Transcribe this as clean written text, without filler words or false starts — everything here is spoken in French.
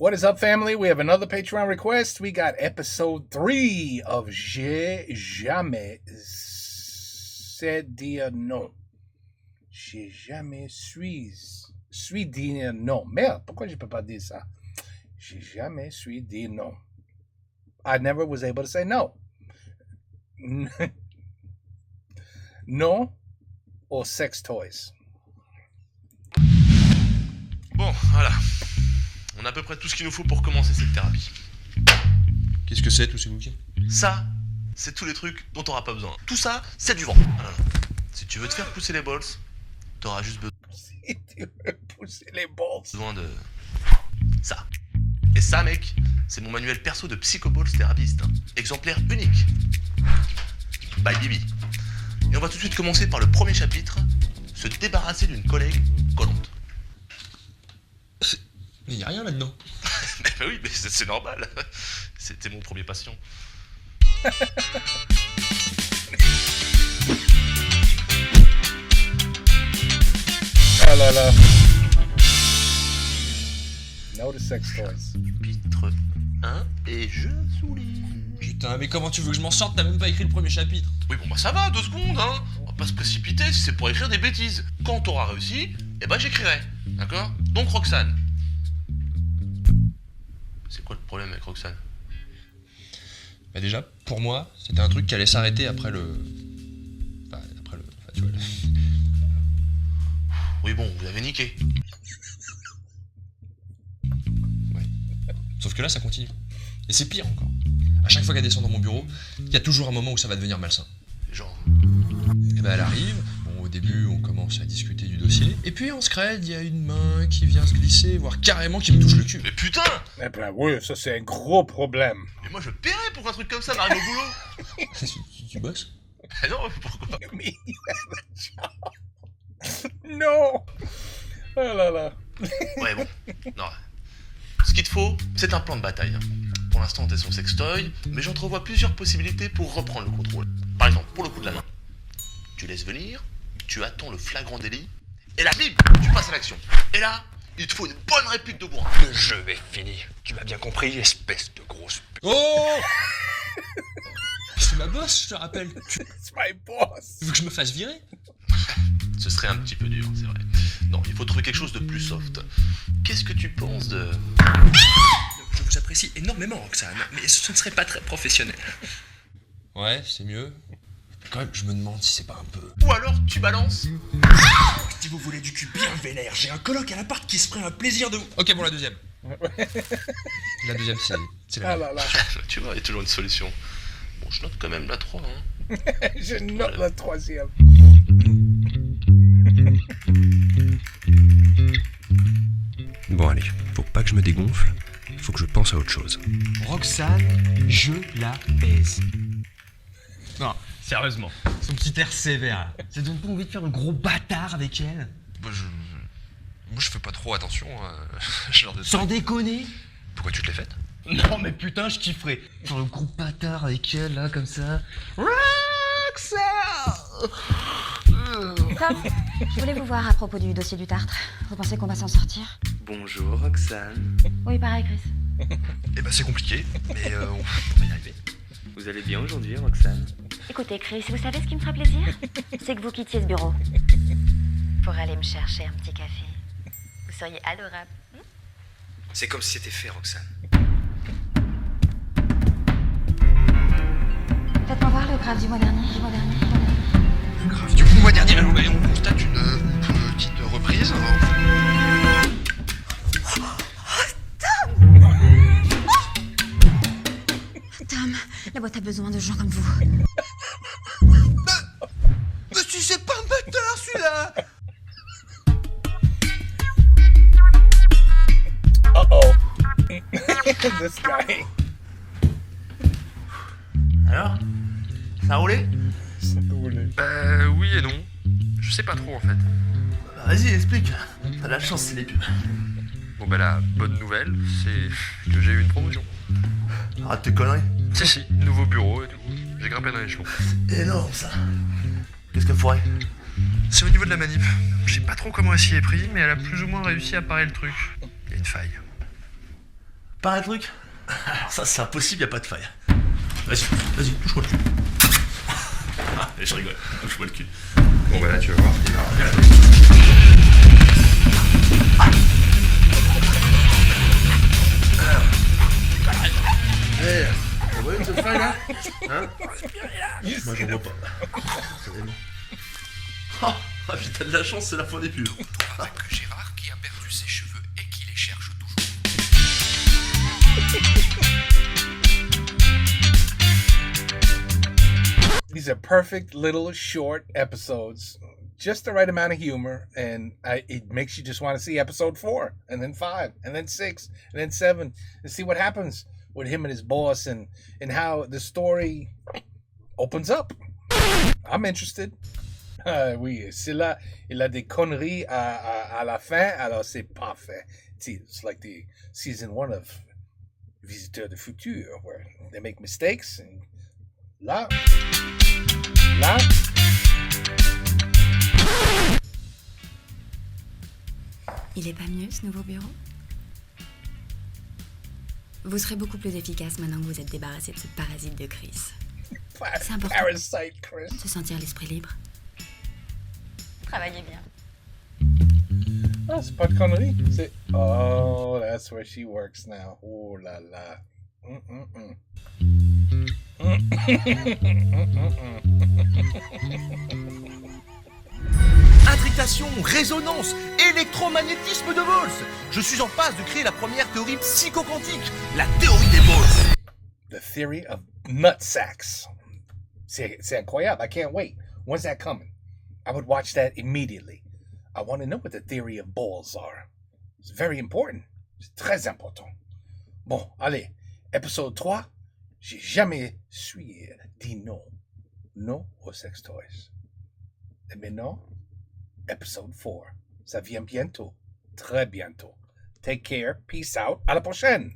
What is up, family? We have another Patreon request. We got episode 3 of J'ai jamais said dire non. J'ai jamais suis dire non. Merde, pourquoi je peux pas dire ça? J'ai jamais suis dire non. I never was able to say no. Non aux sex toys. Bon, voilà. On a à peu près tout ce qu'il nous faut pour commencer cette thérapie. Qu'est-ce que c'est tous ces bouquets? Ça, c'est tous les trucs dont t'auras pas besoin. Tout ça, c'est du vent. Voilà. Si tu veux te faire pousser les balls, t'auras juste Si tu veux pousser les balls. besoin de ça. Et ça, mec, c'est mon manuel perso de psychoballs thérapeute. Exemplaire unique. Bye Bibi. Et on va tout de suite commencer par le premier chapitre, se débarrasser d'une collègue collante. Mais y a rien là-dedans. Mais oui, mais c'est normal. C'était mon premier patient. Ah là là. No to sex toys. Chapitre 1 et je souligne. Putain, mais comment tu veux que je m'en sorte? T'as même pas écrit le premier chapitre. Oui, bon bah ça va, 2 secondes, hein. On va pas se précipiter si c'est pour écrire des bêtises. Quand t'auras réussi, eh ben j'écrirai. D'accord? Donc Roxane. C'est quoi le problème avec Roxane? Bah déjà, pour moi, c'était un truc qui allait s'arrêter après le... Enfin, tu vois, Oui bon, vous avez niqué. Ouais. Sauf que là, ça continue. Et c'est pire encore. À chaque fois qu'elle descend dans mon bureau, il y a toujours un moment où ça va devenir malsain. Genre... Et bah elle arrive, bon au début on commence à discuter du dossier, et puis en scred, il y a une main qui vient se glisser, voire carrément qui me touche le cul. Mais putain! Eh ben oui, ça c'est un gros problème. Mais moi je paierais pour qu'un truc comme ça m'arrive au boulot. Tu bosses? Ah non, pourquoi? Mais non. Oh là là. Ouais bon, non. Ce qu'il te faut, c'est un plan de bataille. Pour l'instant, t'es son sextoy, mais j'entrevois plusieurs possibilités pour reprendre le contrôle. Par exemple, pour le coup de la main. Tu laisses venir, tu attends le flagrant délit, et là, bim, tu passes à l'action. Et là, il te faut une bonne réplique de bourrin. Le jeu est fini. Tu m'as bien compris, espèce de grosse pute. Oh c'est ma boss, je te rappelle. Tu It's my boss. veux que je me fasse virer? Ce serait un petit peu dur, c'est vrai. Non, il faut trouver quelque chose de plus soft. Qu'est-ce que tu penses de... Je vous apprécie énormément, Roxane, mais ce ne serait pas très professionnel. Ouais, c'est mieux. Quand même, je me demande si c'est pas un peu... Ou alors, tu balances. Si vous voulez du cul bien vénère, j'ai un coloc à l'appart qui se ferait un plaisir de vous. Ok, bon, la deuxième. La deuxième, c'est la Ah mienne. là là. Tu vois, il y a toujours une solution. Bon, je note quand même la 3, hein. Je note la troisième. Bon allez, faut pas que je me dégonfle, faut que je pense à autre chose. Roxane, je la baise. Non, sérieusement, son petit air sévère. T'as donc pas envie de faire un gros bâtard avec elle? Moi, je fais pas trop attention à ce genre de... Sans déconner? Pourquoi tu te l'es faite? Non mais putain, je kifferais. Faire un gros bâtard avec elle, là, comme ça. Roxane! Tom, je voulais vous voir à propos du dossier du Tartre. Vous pensez qu'on va s'en sortir? Bonjour Roxane, Oui, pareil, Chris. Eh ben c'est compliqué, mais on va y arriver. vous allez bien aujourd'hui Roxane? Écoutez, Chris, vous savez ce qui me ferait plaisir? C'est que vous quittiez ce bureau. Pour aller me chercher un petit café. Vous seriez adorable. C'est comme si c'était fait, Roxane. Faites-moi voir le graphe du mois dernier. Grave. Du coup, le mois dernier, on constate une petite reprise. Tom, la boîte a besoin de gens comme vous. Mais si c'est pas un bâtard, celui-là! Uh-oh. This guy. Alors? Ça a roulé? Bah oui et non. Je sais pas trop en fait. Bah, vas-y, explique. T'as de la chance, c'est les pubs. Bon bah la bonne nouvelle, c'est que j'ai eu une promotion. Arrête tes conneries. Si, nouveau bureau et tout. J'ai grimpé dans l'échelon. Énorme, ça. Qu'est-ce qu'elle ferait? C'est au niveau de la manip. Je sais pas trop comment elle s'y est pris, mais elle a plus ou moins réussi à parer le truc. Il y a une faille. Pas un truc? Alors ça, c'est impossible, y a pas de faille. Vas-y, touche-moi le cul. Je rigole, touche-moi le cul. Bon, bah là, tu vas voir. Vous voyez cette faille là? Hein? Moi j'en vois pas. Ah putain, de la chance, c'est la fin des pubs. Avec Gérard qui a perdu ses cheveux et qui les cherche toujours. These are perfect little short episodes. Just the right amount of humor, and it makes you just want to see episode 4, and then 5, and then 6, and then 7, and see what happens with him and his boss, and how the story opens up. I'm interested. Oui, c'est là, il a des conneries à la fin, alors c'est parfait. It's like the season 1 of Visiteur du Futur, where they make mistakes, and là. Il est pas mieux ce nouveau bureau? Vous serez beaucoup plus efficace maintenant que vous êtes débarrassé de ce parasite de Chris. C'est important. Parasite Chris. Se sentir l'esprit libre. Travaillez bien. Ah, c'est pas de conneries. C'est... Oh, that's where she works now. Oh là là. Intrication, résonance, électromagnétisme de Bols. Je suis en phase de créer la première théorie psychoquantique, la théorie des Bols. The theory of nutsacks. C'est incroyable. I can't wait. When's that coming? I would watch that immediately. I want to know what the theory of balls are. It's very important. C'est très important. Bon, allez. Épisode 3. J'ai jamais dit non. Non aux sex toys. Et maintenant, épisode 4. Ça vient bientôt. Très bientôt. Take care. Peace out. À la prochaine.